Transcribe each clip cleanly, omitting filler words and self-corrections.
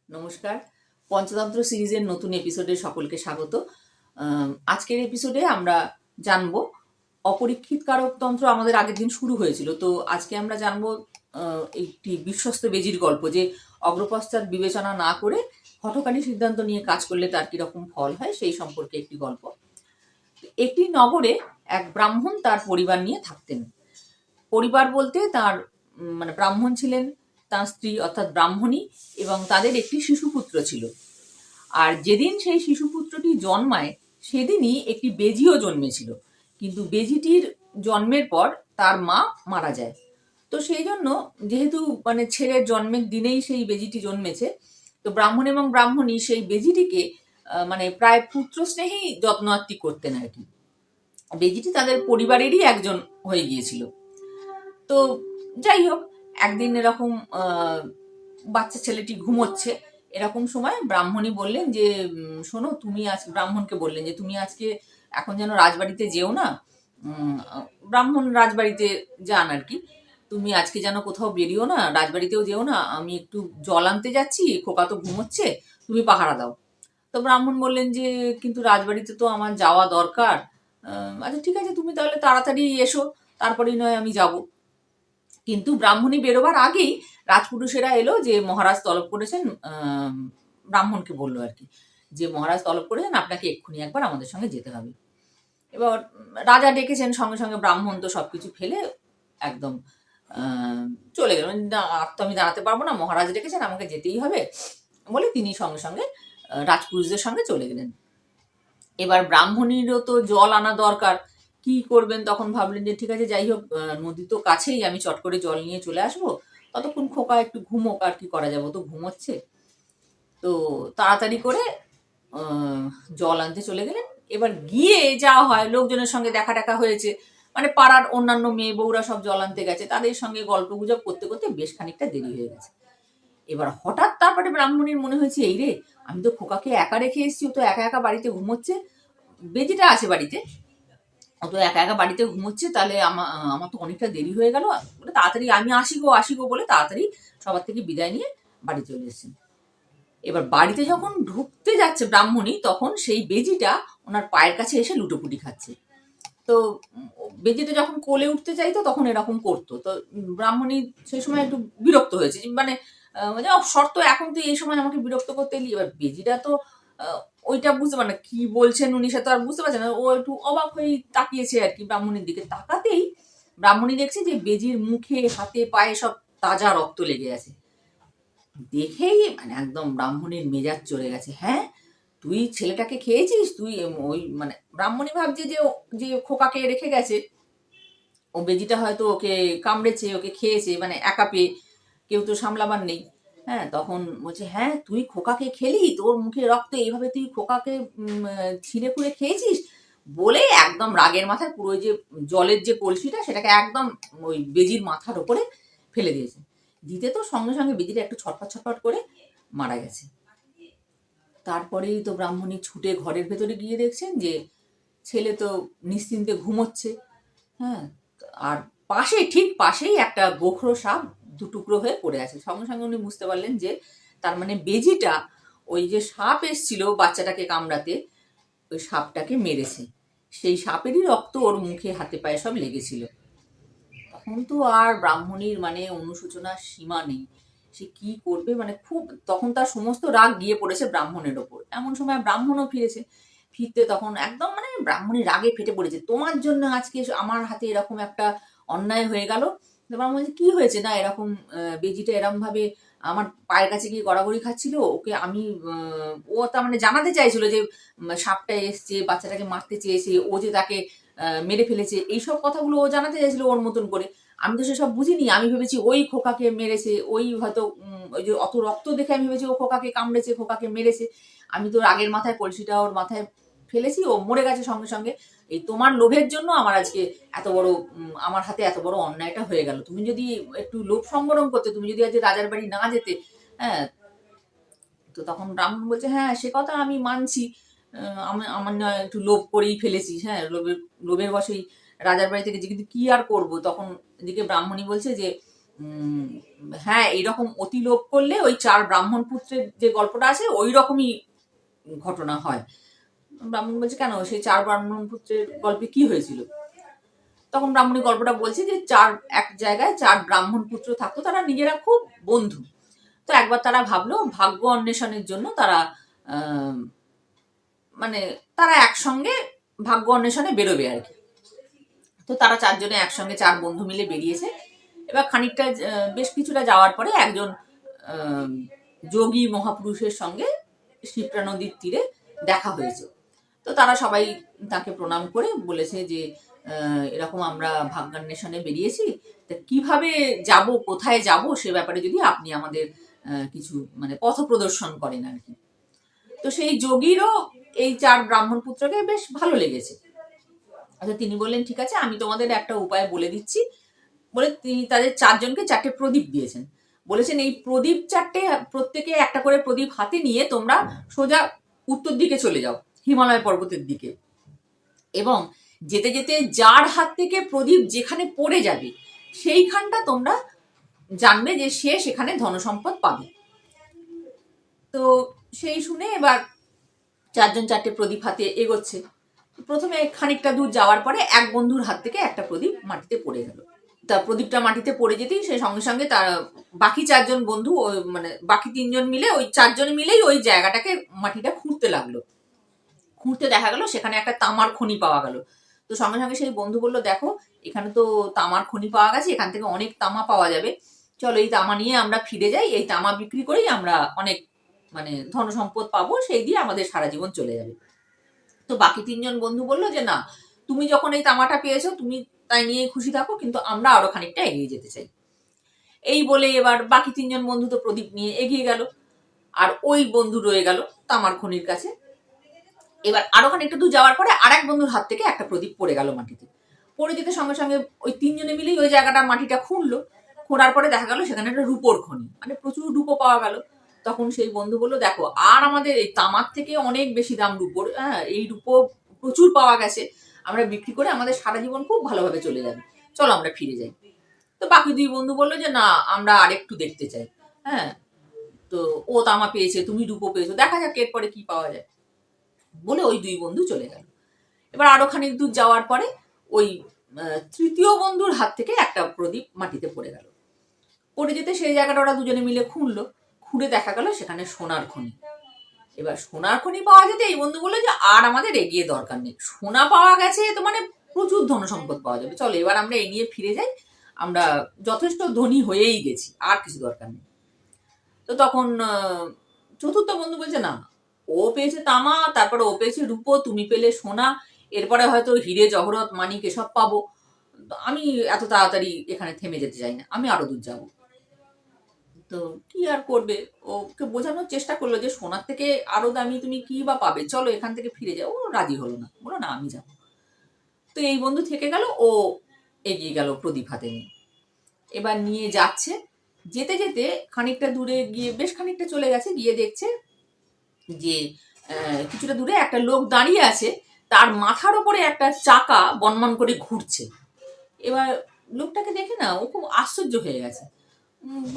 নমস্কার। পঞ্চতন্ত্র সিরিজের নতুন এপিসোডে সকলকে স্বাগত। আজকের এপিসোডে আমরা জানবো অপরীক্ষিত কারকতন্ত্র আমাদের আগের দিন শুরু হয়েছিল, তো আজকে আমরা জানবো একটি বিশ্বস্ত বেজির গল্প, যে অগ্রপশ্চাৎ বিবেচনা না করে হঠকারী সিদ্ধান্ত নিয়ে কাজ করলে তার কিরকম ফল হয় সেই সম্পর্কে একটি গল্প। একটি নগরে এক ব্রাহ্মণ তার পরিবার নিয়ে থাকতেন। পরিবার বলতে তার মানে ব্রাহ্মণ ছিলেন, তার স্ত্রী অর্থাৎ ব্রাহ্মণী, এবং তাদের একটি শিশুপুত্র ছিল। আর যেদিন সেই শিশুপুত্রটি জন্মায় সেদিনই একটি বেজিও জন্মেছিল, কিন্তু বেজিটির জন্মের পর তার মা মারা যায়। তো সেই জন্য যেহেতু মানে ছেলের জন্মের দিনেই সেই বেজিটি জন্মেছে, তো ব্রাহ্মণ এবং ব্রাহ্মণী সেই বেজিটিকে মানে প্রায় পুত্র স্নেহেই যত্নার্তি করতেন আর কি। বেজিটি তাদের পরিবারেরই একজন হয়ে গিয়েছিল। তো যাই হোক, একদিন এরকম বাচ্চা ছেলেটি ঘুমোচ্ছে, এরকম সময় ব্রাহ্মণী বললেন যে শোনো, তুমি আজ ব্রাহ্মণকে বললেন যে তুমি আজকে এখন যেন রাজবাড়িতে যেও না। ব্রাহ্মণ রাজবাড়িতে যান আর কি। তুমি আজকে যেন কোথাও বেরিও না, রাজবাড়িতেও যেও না, আমি একটু জল আনতে যাচ্ছি, খোকা তো ঘুমোচ্ছে, তুমি পাহারা দাও। তো ব্রাহ্মণ বললেন যে কিন্তু রাজবাড়িতে তো আমার যাওয়া দরকার। আচ্ছা ঠিক আছে, তুমি তাহলে তাড়াতাড়ি এসো, তারপরেই নয় আমি যাব। কিন্তু ব্রাহ্মণী বেরোবার আগেই রাজপুরুষেরা এলো, যে মহারাজ তলব করেছেন, ব্রাহ্মণকে বললো আর কি, যে মহারাজ তলব করেছেন, আপনাকে এক্ষুনি একবার আমাদের সঙ্গে যেতে হবে। এবার রাজা ডেকেছেন, সঙ্গে সঙ্গে ব্রাহ্মণ তো সবকিছু ফেলে একদম চলে গেলেন। না, আর তো আমি দাঁড়াতে পারবো না, মহারাজ ডেকেছেন, আমাকে যেতেই হবে বলে তিনি সঙ্গে সঙ্গে রাজপুরুষদের সঙ্গে চলে গেলেন। এবার ব্রাহ্মণীরও তো জল আনা দরকার, কি করবেন? তখন ভাবলেন যে ঠিক আছে, যাই হোক, নদী তো কাছেই, আমি চট করে জল নিয়ে চলে আসবো, ততক্ষণ খোকা একটু ঘুমোক, আর কি করা যাবে, তো ঘুমোচ্ছে। তো তাড়াতাড়ি করে জল আনতে চলে গেলেন। এবার গিয়ে যা হয়, লোকজনের সঙ্গে দেখা টাকা হয়েছে, মানে পাড়ার অন্যান্য মেয়ে বউরা সব জল আনতে গেছে, তাদের সঙ্গে গল্প গুজব করতে করতে বেশ খানিকটা দেরি হয়ে গেছে। এবার হঠাৎ তারপরে ব্রাহ্মণীর মনে হয়েছে, এই রে, আমি তো খোকাকে একা রেখে এসেছি, ও তো একা একা বাড়িতে ঘুমোচ্ছে, বেজিটা আছে বাড়িতে, ও তো একা একা বাড়িতে ঘুমোচ্ছে, তাহলে আমার তো অনেকটা দেরি হয়ে গেল, তাড়াতাড়ি আমি আসি গো বলে তাড়াতাড়ি সবার থেকে বিদায় নিয়ে বাড়ি চলে এসেছেন। এবার বাড়িতে যখন ঢুকতে যাচ্ছে ব্রাহ্মণী, তখন সেই বেজিটা ওনার পায়ের কাছে এসে লুটোপুটি খাচ্ছে। তো বেজিটা যখন কোলে উঠতে চাইতো তখন এরকম করতো। তো ব্রাহ্মণী সেই সময় একটু বিরক্ত হয়েছে, মানে শর্ত, এখন তুই এই সময় আমাকে বিরক্ত করতে এলি। এবার বেজিটা তো ওইটা বুঝতে পারে না, কি বলছেন উনি সে তো আর বুঝতে পারছে না, ও একটু অবাক হয়ে তাকিয়েছে আর কি ব্রাহ্মণীর দিকে। তাকাতেই ব্রাহ্মণী দেখছে যে বেজির মুখে হাতে পায়ে সব তাজা রক্ত লেগে আছে। দেখেই মানে একদম ব্রাহ্মণীর মেজাজ চলে গেছে। হ্যাঁ, তুই ছেলেটাকে খেয়েছিস? তুই ওই মানে ব্রাহ্মণী ভাবছে যে যে খোকাকে রেখে গেছে, ও বেজিটা হয়তো ওকে কামড়েছে, ওকে খেয়েছে, মানে একা পেয়ে, কেউ তো সামলাবার নেই। হ্যাঁ, তখন বলছে, হ্যাঁ তুই খোকাকে খেলি, তোর মুখে রক্ত, এইভাবে তুই খোকাকে ছিঁড়ে খুঁড়ে খেয়েছিস বলে একদম রাগের মাথায় পুরো ওই যে জলের যে কলসিটা সেটাকে একদম ওই বেজির মাথার ওপরে ফেলে দিয়েছে। দিতে তো সঙ্গে সঙ্গে বেজিটা একটু ছটফট ছটফট করে মারা গেছে। তারপরেই তো ব্রাহ্মণী ছুটে ঘরের ভেতরে গিয়ে দেখছেন যে ছেলে তো নিশ্চিন্তে ঘুমোচ্ছে। হ্যাঁ, আর ঠিক পাশেই একটা গোখরো সাপ দুটুকরো হয়ে পড়ে আছে। সঙ্গে সঙ্গে উনি বুঝতে পারলেন যে তার মানে বেজিটা ওই যে সাপ এসছিল বাচ্চাটাকে কামড়াতে, ওই সাপটাকে মেরেছে, সেই সাপেরই রক্ত ওর মুখে হাতে পায়ে সব লেগেছিল। তখন তো আর ব্রাহ্মণীর মানে অনুশোচনার সীমা নেই, সে কি করবে, মানে খুব তখন তার সমস্ত রাগ গিয়ে পড়েছে ব্রাহ্মণের ওপর। এমন সময় ব্রাহ্মণও ফিরেছে, ফিরতে তখন একদম মানে ব্রাহ্মণী রাগে ফেটে পড়েছে, তোমার জন্য আজকে আমার হাতে এরকম একটা অন্যায় হয়ে গেল। ব্রাহ্মণ বলছে, কি হয়েছে? না এরকম বেজিটা এরকম ভাবে আমার পায়ের কাছে গিয়ে গড়াগড়ি খাচ্ছিল, ওকে আমি ও তার মানে জানাতে চাইছিল যে সাপটা এসছে, বাচ্চাটাকে মারতে চেয়েছে, ও যে তাকে মেরে ফেলেছে, এইসব কথাগুলো ও জানাতে চাইছিল ওর মতন করে। আমি তো সেসব বুঝিনি, আমি ভেবেছি ওই খোকাকে মেরেছে, ওই হয়তো ওই যে অত রক্ত দেখে আমি ভেবেছি ও খোকাকে কামড়েছে, খোকাকে মেরেছে। আমি তো রাগের মাথায় কলসিটা ওর মাথায় ফেলেছি, ও মরে গেছে সঙ্গে সঙ্গে। এই তোমার লোভের জন্য আমার আজকে এত বড় আমার হাতে এত বড় অন্যায়টা হয়ে গেল। তুমি যদি একটু লোভ সংবরণ করতে, তুমি যদি আজ রাজার বাড়ি না যেতে। হ্যাঁ, তো তখন ব্রাহ্মণ বলছে, হ্যাঁ সে কথা আমি মানছি, আমি আমার নয় একটু লোভ করেই ফেলেছি, হ্যাঁ লোভের বশেই রাজার বাড়ি থেকে যে, কিন্তু কি আর করব। তখন এদিকে ব্রাহ্মণী বলছে যে হ্যাঁ এইরকম অতি লোভ করলে ওই 4 ব্রাহ্মণ পুত্রের যে গল্পটা আছে ওই রকমই ঘটনা হয়। ব্রাহ্মণ বলছে কেন, সেই 4 ব্রাহ্মণ পুত্রের গল্পে কি হয়েছিল? তখন ব্রাহ্মণী গল্পটা বলছে যে এক জায়গায় 4 ব্রাহ্মণ পুত্র থাকতো, তারা নিজেরা খুব বন্ধু। তো একবার তারা ভাবলো ভাগ্য অন্বেষণের জন্য তারা মানে তারা একসঙ্গে ভাগ্য অন্বেষণে বেরোবে আর কি। তো তারা 4 জনে একসঙ্গে 4 বন্ধু মিলে বেরিয়েছে। এবার খানিকটা বেশ কিছুটা যাওয়ার পরে একজন যোগী মহাপুরুষের সঙ্গে শিপ্রা নদীর তীরে দেখা হয়েছে। তো তারা সবাই তাকে প্রণাম করে বলেছে যে এরকম আমরা ভাগ্যান্বেষণে বেরিয়েছি, তা কিভাবে যাব, কোথায় যাব, সে ব্যাপারে যদি আপনি আমাদের কিছু মানে পথ প্রদর্শন করেন আর কি। তো সেই যোগীরও এই 4 ব্রাহ্মণ পুত্রকে বেশ ভালো লেগেছে। আচ্ছা, তিনি বললেন ঠিক আছে, আমি তোমাদের একটা উপায় বলে দিচ্ছি। বলে তিনি তাদের 4 জনকে 4টে প্রদীপ দিয়েছেন। বলেছেন এই প্রদীপ 4টে প্রত্যেকে একটা করে প্রদীপ হাতে নিয়ে তোমরা সোজা উত্তর দিকে চলে যাও, হিমালয় পর্বতের দিকে, এবং যেতে যেতে যার হাত থেকে প্রদীপ যেখানে পড়ে যাবে সেইখানটা তোমরা জানবে যে সে সেখানে ধনসম্পদ পাবে। তো সেই শুনে এবার 4 জন 4টে প্রদীপ হাতে এগোচ্ছে। প্রথমে খানিকটা দূর যাওয়ার পরে এক বন্ধুর হাত থেকে একটা প্রদীপ মাটিতে পড়ে গেল। তা প্রদীপটা মাটিতে পড়ে যেতেই সে সঙ্গে সঙ্গে তার বাকি 4 জন বন্ধু মানে বাকি 3 জন মিলে ওই 4 জন মিলেই ওই জায়গাটাকে মাটিটা খুঁড়তে লাগলো। খুঁড়তে দেখা গেল সেখানে একটা তামার খনি পাওয়া গেল। তো সঙ্গে সঙ্গে সেই বন্ধু বললো দেখো এখানে তো তামার খনি পাওয়া গেছে, এখান থেকে অনেক তামা পাওয়া যাবে, চলো এই তামা নিয়ে আমরা ফিরে যাই, এই তামা বিক্রি করেই আমরা অনেক মানে ধন সম্পদ পাবো, সেই দিয়ে আমাদের সারা জীবন চলে যাবে। তো বাকি 3 জন বন্ধু বললো যে না, তুমি যখন এই তামাটা পেয়েছো তুমি তাই নিয়ে খুশি থাকো, কিন্তু আমরা আরো খানিকটা এগিয়ে যেতে চাই। এই বলে এবার বাকি 3 জন বন্ধু তো প্রদীপ নিয়ে এগিয়ে গেল, আর ওই বন্ধু রয়ে গেল তামার খনির কাছে। এবার আরো খানিকটা দূর যাওয়ার পরে আরেক বন্ধুর হাত থেকে একটা প্রদীপ পড়ে গেল মাটিতে। পড়ে যেতে সঙ্গে সঙ্গে ওই 3 জনে মিলেই ওই জায়গাটা মাটিটা খুঁড়লো। খোঁড়ার পরে দেখা গেল সেখানে একটা রূপোর খনি, মানে প্রচুর রূপো পাওয়া গেল। তখন সেই বন্ধু বললো দেখো আর আমাদের এই তামার থেকে অনেক বেশি দাম রূপোর, হ্যাঁ এই রূপো প্রচুর পাওয়া গেছে, আমরা বিক্রি করে আমাদের সারা জীবন খুব ভালোভাবে চলে যাবে, চলো আমরা ফিরে যাই। তো বাকি 2 বন্ধু বললো যে না, আমরা আরেকটু দেখতে চাই। হ্যাঁ, তো ও তামা পেয়েছে, তুমি রূপো পেয়েছো, দেখা যাক এরপরে কি পাওয়া যায়। বলে ওই 2 বন্ধু চলে গেল। এবার আরো খানিক দূর যাওয়ার পরে ওই তৃতীয় বন্ধুর হাত থেকে একটা প্রদীপ মাটিতে পড়ে গেল। পড়ে যেতে সেই জায়গাটা ওরা দুজনে মিলে খুঁড়লো। খুঁড়ে দেখা গেল সেখানে সোনার খনি। এবার সোনার খনি পাওয়া যেতে এই বন্ধু বললো যে আর আমাদের এগিয়ে দরকার নেই, সোনা পাওয়া গেছে তো মানে প্রচুর ধন সম্পদ পাওয়া যাবে, চলো এবার আমরা এই নিয়ে ফিরে যাই, আমরা যথেষ্ট ধনী হয়েই গেছি, আর কিছু দরকার নেই। তো তখন চতুর্থ বন্ধু বলছে না, ও পেয়েছে তামা, তারপরে ও পেয়েছে রূপো, তুমি পেলে সোনা, এরপরে হয়তো হিরে জহরত মানিক এসব পাবো, আমি এত তাড়াতাড়ি এখানে থেমে যেতে চাই না, আমি আরো দূর যাব। তো কি আর করবে, ওকে বোঝানোর চেষ্টা করলো যে সোনার থেকে আরো দামি তুমি কি বা পাবে, চলো এখান থেকে ফিরে যাও। ও রাজি হলো না, বলো না আমি যাবো। তো এই বন্ধু থেকে গেল, ও এগিয়ে গেল প্রদীপ হাতে নিয়ে। এবার নিয়ে যাচ্ছে, যেতে যেতে খানিকটা দূরে গিয়ে বেশ খানিকটা চলে গেছে, গিয়ে দেখছে যে কিছুটা দূরে একটা লোক দাঁড়িয়ে আছে, তার মাথার ওপরে একটা চাকা বনবন করে ঘুরছে। এবার লোকটাকে দেখে না ও খুব আশ্চর্য হয়ে গেছে।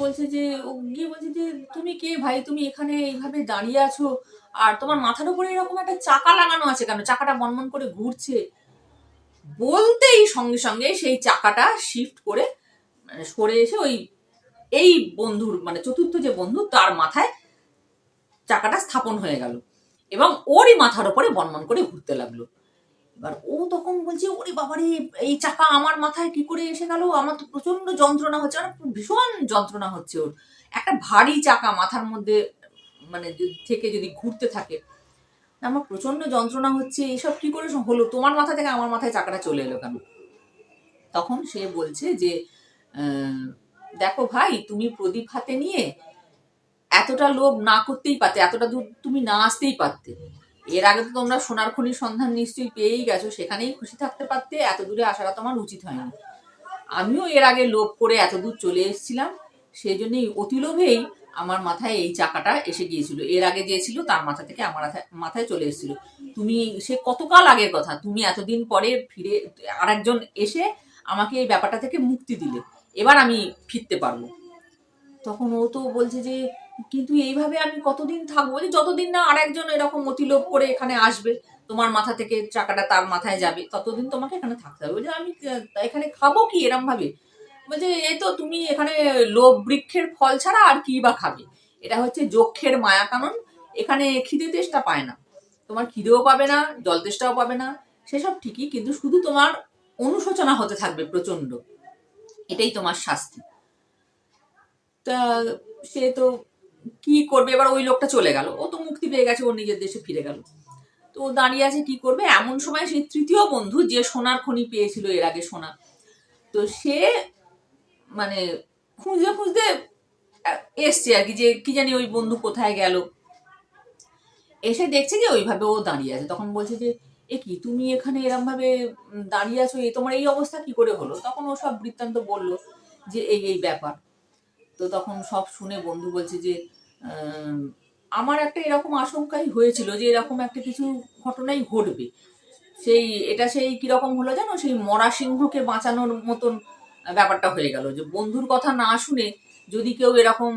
বলছে যে ও গিয়ে বলছে যে তুমি কে ভাই, তুমি এখানে এইভাবে দাঁড়িয়ে আছো, আর তোমার মাথার উপরে এরকম একটা চাকা লাগানো আছে কেন, চাকাটা বনবন করে ঘুরছে। বলতেই সঙ্গে সঙ্গে সেই চাকাটা শিফট করে সরে এসে ওই এই বন্ধুর মানে চতুর্থ যে বন্ধু তার মাথায় চাকাটা স্থাপন হয়ে গেল, এবং ওরই মাথার উপরে বনবন করে ঘুরতে লাগলো। এবার ও তখন বলছে ওরে বাবারে, এই চাকা আমার মাথায় কি করে এসে গেল, আমার তো প্রচন্ড যন্ত্রণা হচ্ছে, আমার ভীষণ যন্ত্রণা হচ্ছে, ওর একটা ভারী চাকা মাথার মধ্যে মানে থেকে যদি ঘুরতে থাকে, আমার প্রচন্ড যন্ত্রণা হচ্ছে, এসব কি করে হলো, তোমার মাথা থেকে আমার মাথায় চাকাটা চলে এলো কেন? তখন সে বলছে যে দেখো ভাই, তুমি প্রদীপ হাতে নিয়ে এতটা লোভ না করতেই পারতে, এতটা দূর তুমি না আসতেই পারতে, এর আগে তো তোমরা সোনার খনির সন্ধান নিশ্চয়ই পেয়েই গেছো, সেখানেই খুশি থাকতে পারতে, এত দূরে আসাটা তোমার উচিত হয়নি। আমিও এর আগে লোভ করে এত দূর চলে এসেছিলাম, সেই জন্যই অতি লোভেই আমার মাথায় এই চাকাটা এসে গিয়েছিল, এর আগে যে ছিল তার মাথা থেকে আমার মাথায় চলে এসেছিল। তুমি সে কতকাল আগের কথা, তুমি এতদিন পরে ফিরে আরেকজন এসে আমাকে এই ব্যাপারটা থেকে মুক্তি দিলে, এবার আমি ফিরতে পারবো। তখন ও তো বলছে যে কিন্তু এইভাবে আমি কতদিন থাকবো, যে যতদিন না আরেকজন এরকম অতিলোভ করে এখানে আসবে, তোমার মাথা থেকে টাকাটা তার মাথায় যাবে, ততদিন তোমাকে এখানে থাকতে হবে। বলছে আমি এখানে খাবো কি এরম ভাবে? বলছে এই তো তুমি এখানে লোভ বৃক্ষের ফল ছাড়া আর কি বা খাবে, এটা হচ্ছে যক্ষের মায়া কানন। এখানে খিদে তেষ্টা পায় না, তোমার খিদেও পাবে না, জল তেষ্টাও পাবে না, সেসব ঠিকই, কিন্তু শুধু তোমার অনুশোচনা হতে থাকবে প্রচন্ড, এটাই তোমার শাস্তি। তা সে তো কি করবে, এবার ওই লোকটা চলে গেল, ও তো মুক্তি পেয়ে গেছে, ওর নিজের দেশে ফিরে গেল। তো ও দাঁড়িয়ে আছে কি করবে, এমন সময় সেই তৃতীয় বন্ধু যে সোনার খনি পেয়েছিল এর আগে সোনা, তো সে মানে খুঁজতে খুঁজতে এসছে আর কি, যে কি জানি ওই বন্ধু কোথায় গেল। এসে দেখছে যে ওইভাবে ও দাঁড়িয়ে আছে, তখন বলছে যে এ কি তুমি এখানে এরম ভাবে দাঁড়িয়ে আছো, তোমার এই অবস্থা কি করে হলো? তখন ও সব বৃত্তান্ত বললো যে এই এই ব্যাপার। তো তখন সব শুনে বন্ধু বলছে যে আমার একটা এরকম আশঙ্কাই হয়েছিল যে এরকম একটা কিছু ঘটনাই ঘটবে। সেই কিরকম হলো জানো, সেই মরা সিংহকে বাঁচানোর মতন ব্যাপারটা হয়ে গেল, যে বন্ধুর কথা না শুনে যদি কেউ এরকম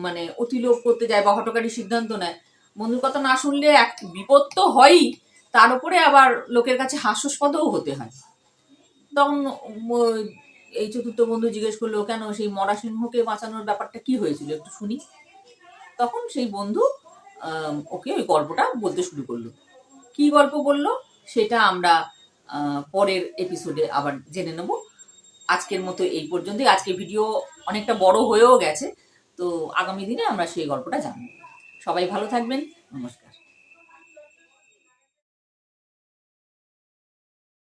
মানে অতিলোভ করতে যায় বা হঠকারী সিদ্ধান্ত নেয়, বন্ধুর কথা না শুনলে এক বিপদ তো হয়ই, তার উপরে আবার লোকের কাছে হাস্যস্পদও হতে হয়। তখন এই চতুর্থ বন্ধু জিজ্ঞেস করলো কেন সেই মরা সিংহকে বাঁচানোর ব্যাপারটা কি হয়েছিল একটু শুনি। তখন সেই বন্ধু ওকে ওই গল্পটা বলতে শুরু করলো। কি গল্প বললো সেটা আমরা পরের এপিসোডে আবার জেনে নেব। আজকের মতো এই পর্যন্তই। আজকে ভিডিও অনেকটা বড় হয়েও গেছে, তো আগামী দিনে আমরা সেই গল্পটা জানবো। সবাই ভালো থাকবেন, নমস্কার।